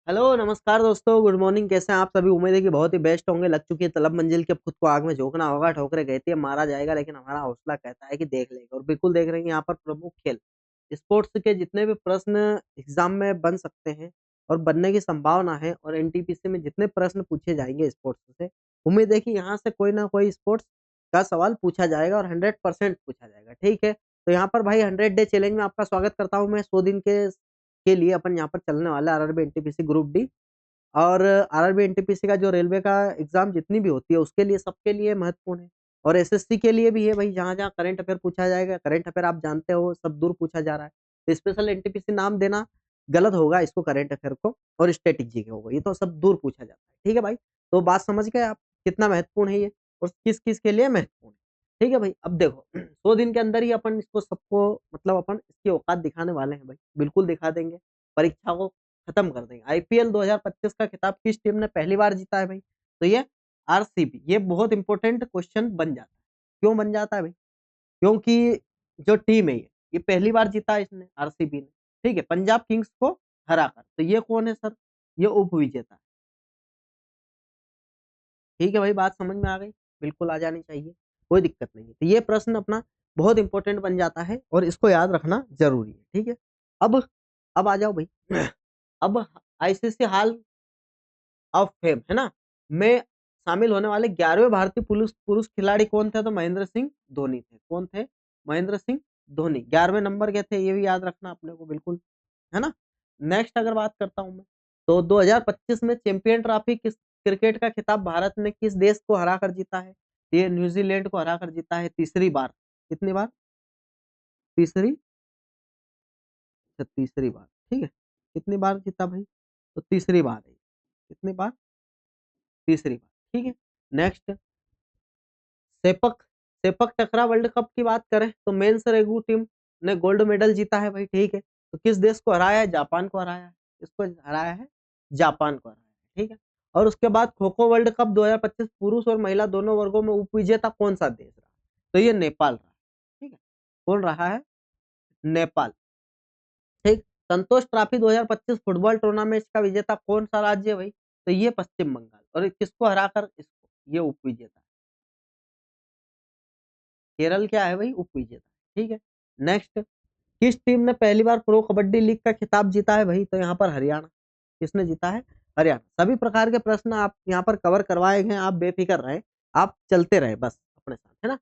Hello नमस्कार दोस्तों, good morning. कैसे हैं आप सभी? उम्मीद है कि बहुत ही बेस्ट होंगे। लग चुकी है तलब मंजिल की, अब खुद को आग में झोंकना होगा। ठोकरे कहती है मारा जाएगा, लेकिन हमारा हौसला कहता है कि देख लेंगे। और बिल्कुल देख रहे हैं यहाँ पर प्रमुख खेल स्पोर्ट्स के जितने भी प्रश्न एग्जाम में बन सकते हैं और बनने की संभावना है, और एनटीपीसी में जितने प्रश्न पूछे जाएंगे स्पोर्ट्स से, उम्मीद है कि यहाँ से कोई ना कोई स्पोर्ट्स का सवाल पूछा जाएगा और 100% पूछा जाएगा। ठीक है, तो यहाँ पर भाई 100 डे चैलेंज में आपका स्वागत करता हूँ मैं। 100 दिन के लिए अपन यहाँ पर चलने वाला है आरआरबी एनटीपीसी ग्रुप डी। और आरआरबी एनटीपीसी का जो रेलवे का एग्जाम जितनी भी होती है उसके लिए, सबके लिए महत्वपूर्ण है। और एसएससी के लिए भी है भाई, जहाँ जहाँ करंट अफेयर पूछा जाएगा। करंट अफेयर आप जानते हो सब दूर पूछा जा रहा है, तो स्पेशल एनटीपीसी नाम देना गलत होगा इसको, करंट अफेयर को। और स्टैटिक जीके होगा, ये तो सब दूर पूछा जाता है। ठीक है भाई, तो बात समझ गए आप कितना महत्वपूर्ण है ये और किस किस के लिए महत्वपूर्ण है। ठीक है भाई, अब देखो 100 दिन के अंदर ही अपन इसको सबको, मतलब अपन इसकी औकात दिखाने वाले हैं भाई, बिल्कुल दिखा देंगे। परीक्षा को खत्म कर देंगे। आईपीएल 2025 का खिताब किस टीम ने पहली बार जीता है भाई? तो ये आरसीबी। ये बहुत इंपॉर्टेंट क्वेश्चन बन जाता है। क्यों बन जाता है भाई? क्योंकि जो टीम है ये पहली बार जीता है इसने, आरसीबी ने। ठीक है, पंजाब किंग्स को हरा कर। तो ये कौन है सर? ये उप विजेता है। ठीक है भाई, बात समझ में आ गई? बिल्कुल आ जानी चाहिए, कोई दिक्कत नहीं है। तो ये प्रश्न अपना बहुत इंपॉर्टेंट बन जाता है और इसको याद रखना जरूरी है। ठीक है, अब अब आ जाओ भाई। अब आईसीसी हाल ऑफ फेम है ना, में शामिल होने वाले 11वें भारतीय पुरुष पुरुष खिलाड़ी कौन थे? तो महेंद्र सिंह धोनी थे। कौन थे? महेंद्र सिंह धोनी 11वें नंबर के थे, ये भी याद रखना अपने को बिल्कुल, है ना। नेक्स्ट अगर बात करता हूं मैं, तो 2025 में चैंपियन ट्रॉफी किस क्रिकेट का खिताब भारत ने किस देश को हरा कर जीता है? ये न्यूजीलैंड को हरा कर जीता है तीसरी बार। कितनी बार? तीसरी। अच्छा, तीसरी बार। ठीक है, कितनी बार जीता भाई? तो तीसरी बार है। कितनी बार? तीसरी बार। ठीक है, नेक्स्ट। सेपक सेपक टकरा वर्ल्ड कप की बात करें तो मेंस रेगू टीम ने गोल्ड मेडल जीता है भाई। ठीक है, तो किस देश को हराया है? जापान को हराया है। किसको हराया है? जापान को हराया है। ठीक है, और उसके बाद खो खो वर्ल्ड कप 2025 पुरुष और महिला दोनों वर्गों में उपविजेता कौन सा देश रहा? तो ये नेपाल रहा। ठीक है, कौन रहा है? नेपाल। ठीक। संतोष ट्रॉफी 2025 फुटबॉल टूर्नामेंट का विजेता कौन सा राज्य है भाई? तो ये पश्चिम बंगाल। और किसको हराकर? इसको, ये उपविजेता। केरल क्या है भाई? उप विजेता। ठीक है, नेक्स्ट। किस टीम ने पहली बार प्रो कबड्डी लीग का खिताब जीता है भाई? तो यहाँ पर हरियाणा। किसने जीता है? हरियाणा। सभी प्रकार के प्रश्न आप यहाँ पर कवर करवाए गए, आप बेफिक्र रहे, आप चलते रहे बस अपने साथ, है ना।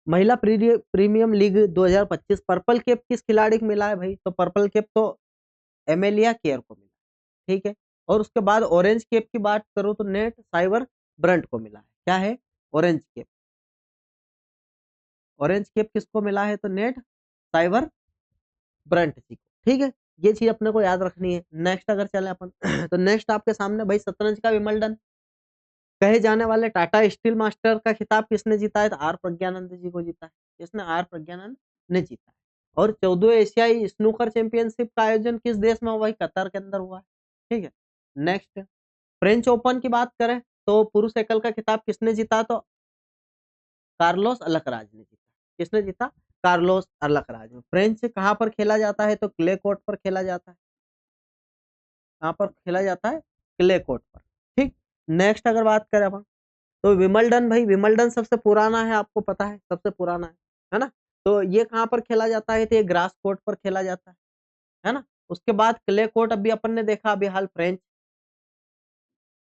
महिला प्रीमियम लीग 2025 पर्पल कैप किस खिलाड़ी को मिला है भाई? तो पर्पल कैप तो एमेलिया केयर को मिला। ठीक है, और उसके बाद ऑरेंज कैप की बात करूं तो नेट साइबर ब्रंट को मिला है। क्या है? Orange cap. ऑरेंज कैप किसको मिला है? तो नेट साइबर ब्रंट जी को। ठीक है, ये चीज अपने को याद रखनी है। नेक्स्ट अगर चले अपन तो नेक्स्ट आपके सामने भाई शतरंज का विमल्डन कहे जाने वाले टाटा स्टील मास्टर का खिताब किसने जीता है? तो आर प्रज्ञानंद जी को जीता है। किसने? आर प्रज्ञानंद ने जीता है। और 14 एशियाई स्नूकर चैंपियनशिप का आयोजन किस देश में हुआ है? कतर के अंदर हुआ है। ठीक है, नेक्स्ट। फ्रेंच ओपन की बात करें तो पुरुष एकल का खिताब किसने जीता? तो कार्लोस अलकराज ने जीता। किसने जीता? Carlos Alcaraz. में फ्रेंच कहाँ पर खेला जाता है? तो क्ले कोर्ट पर खेला जाता है। कहाँ पर खेला जाता है? क्ले कोर्ट पर। ठीक। नेक्स्ट अगर बात करें अपन, तो विमल्डन भाई, विमल्डन सबसे पुराना है, आपको पता है सबसे पुराना है ना। तो ये कहाँ पर खेला जाता है? तो ये ग्रास कोर्ट पर खेला जाता है ना। उसके बाद क्ले कोर्ट अभी अपन ने देखा अभी हाल फ्रेंच,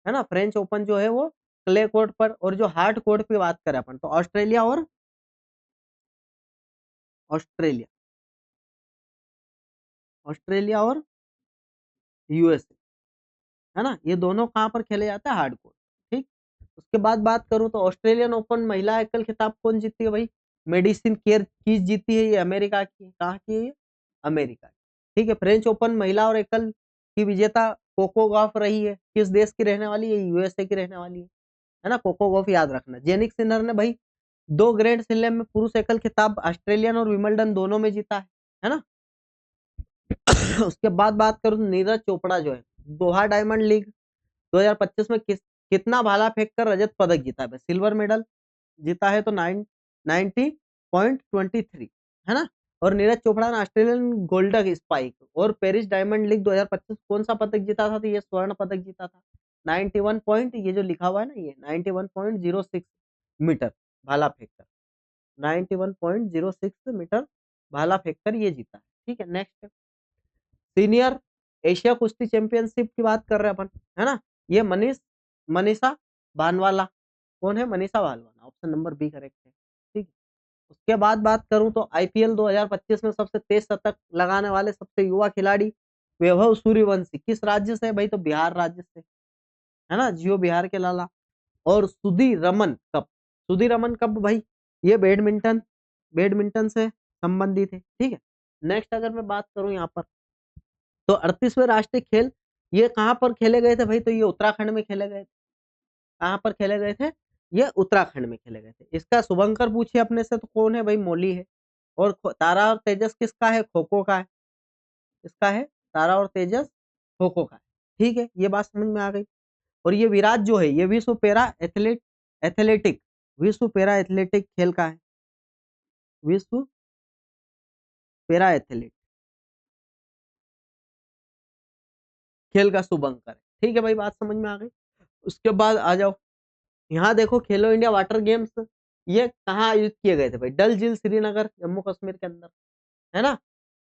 है ना। फ्रेंच ओपन जो है वो क्ले कोर्ट पर। और जो हार्ड कोर्ट की बात करें अपन, तो ऑस्ट्रेलिया और ऑस्ट्रेलिया, ऑस्ट्रेलिया और यूएसए, है ना। ये दोनों कहाँ पर खेले जाते हैं? Hard court. ठीक। उसके बाद बात करूं तो ऑस्ट्रेलियन ओपन महिला एकल खिताब कौन जीती है भाई? मेडिसिन केयर की जीती है। ये अमेरिका की, कहाँ की है ये? अमेरिका की। ठीक है, फ्रेंच ओपन महिला और एकल की विजेता कोको गॉफ रही है। किस देश की रहने वाली है? यूएसए की रहने वाली है ना। कोको गॉफ याद रखना। जेनिक सिनर ने भाई 2 ग्रैंड स्लैम में पुरुष एकल खिताब ऑस्ट्रेलियन और विमल्डन दोनों में जीता है ना। उसके बाद बात करूं तो नीरज चोपड़ा जो है दोहा डायमंड लीग 2025 में कितना भाला फेंक कर रजत पदक जीता है? सिल्वर मेडल जीता है तो 90.23, है ना। और नीरज चोपड़ा ने ऑस्ट्रेलियन गोल्ड स्पाइक और पेरिस डायमंड लीग 2025 कौन सा पदक जीता था? तो ये स्वर्ण पदक जीता था। 91 पॉइंट, ये जो लिखा हुआ है ना, ये 91.06 मीटर भाला फेंककर, 91.06 मीटर भाला फेंककर ये जीता है। ठीक है, नेक्स्ट सीनियर एशिया कुश्ती चैंपियनशिप की बात कर रहे हैं अपन, है ना। ये मनीषा भानवाला, कौन है? Manisha Bhanwala, option number B correct है। ठीक है, उसके बाद बात करूं तो आईपीएल 2025 में सबसे तेज शतक लगाने वाले सबसे युवा खिलाड़ी वैभव सूर्यवंशी किस राज्य से है भाई? तो बिहार राज्य से, है ना, जियो बिहार के लाला। और सुधीर रमन कप भाई, ये बैडमिंटन से संबंधित है। ठीक है, नेक्स्ट अगर मैं बात करूं यहाँ पर, तो 38वें राष्ट्रीय खेल ये कहाँ पर खेले गए थे भाई? तो ये उत्तराखंड में खेले गए थे। कहाँ पर खेले गए थे? ये उत्तराखंड में खेले गए थे। इसका शुभंकर पूछिए अपने से तो कौन है भाई? मौली है। और तारा और तेजस किसका है? खो खो का है। इसका है तारा और तेजस खो खो का है। ठीक है, ये बात समझ में आ गई। और ये विराट जो है, ये विश्व पैरा एथलेटिक खेल का है। विश्व पैरा एथलेट खेल का शुभंकर है। ठीक है भाई, बात समझ में आ गई। उसके बाद आ जाओ, यहाँ देखो खेलो इंडिया वाटर गेम्स ये कहाँ आयोजित किए गए थे भाई? डल झील श्रीनगर जम्मू कश्मीर के अंदर, है ना।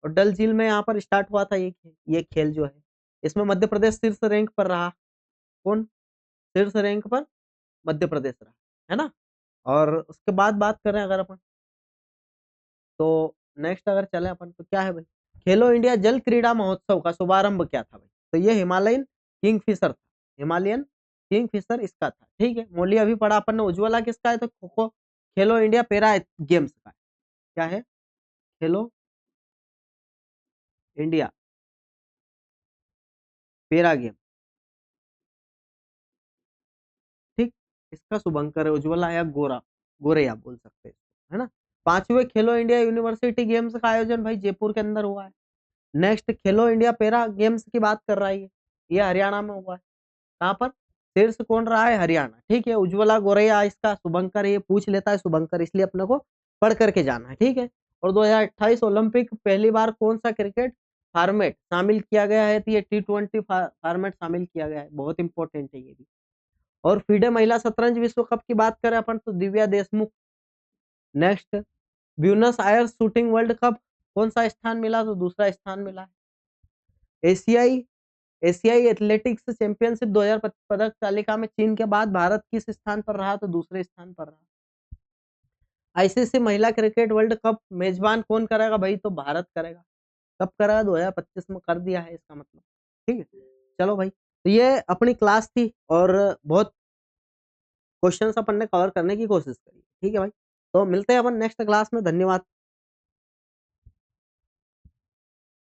और डल झील में यहाँ पर स्टार्ट हुआ था ये खेल जो है। इसमें मध्य प्रदेश शीर्ष रैंक पर रहा। कौन शीर्ष रैंक पर? मध्य प्रदेश रहा, है ना। और उसके बाद बात करें अगर अपन, तो नेक्स्ट अगर चले अपन तो क्या है भाई? खेलो इंडिया जल क्रीड़ा महोत्सव का शुभारंभ क्या था भाई? तो ये हिमालयन किंगफिशर था। हिमालयन किंगफिशर इसका था। ठीक है, मौली अभी पढ़ा अपन ने। उज्ज्वला किसका है? तो खो खो खेलो इंडिया पैरा गेम्स का है। क्या है? खेलो इंडिया पैरा गेम। ठीक, इसका शुभंकर है। उज्ज्वला या गोरेया बोल सकते हैं, है ना। 5वें खेलो इंडिया यूनिवर्सिटी गेम्स का आयोजन भाई जयपुर के अंदर हुआ है। नेक्स्ट खेलो इंडिया पैरा गेम्स की बात कर रहा है ये हरियाणा में हुआ है। कहाँ पर? शीर्ष कौन रहा है? हरियाणा। ठीक है, उज्ज्वला गोरैया इसका शुभंकर, ये पूछ लेता है शुभंकर, इसलिए अपने को पढ़ करके जाना है। ठीक है, और 2028 ओलंपिक पहली बार कौन सा क्रिकेट फॉर्मेट शामिल किया गया है? तो ये T20 फॉर्मेट शामिल किया गया है। बहुत इंपॉर्टेंट है ये भी। और फीडे महिला शतरंज विश्व कप की बात करें अपन तो Divya Deshmukh. Next Buenos Aires shooting world cup कौन सा स्थान मिला? तो दूसरा स्थान मिला है। एशियाई एशियाई एथलेटिक्स चैंपियनशिप 2000 पदक तालिका में चीन के बाद भारत किस स्थान पर रहा? तो दूसरे स्थान पर रहा। आईसीसी महिला क्रिकेट वर्ल्ड कप मेजबान कौन करेगा भाई? तो भारत करेगा। कब करेगा? 2025 में कर दिया है इसका मतलब। ठीक है, चलो भाई, तो ये अपनी क्लास थी और बहुत क्वेश्चंस अपन ने कवर करने की कोशिश करी। ठीक है भाई, तो मिलते हैं अपन नेक्स्ट क्लास में। धन्यवाद।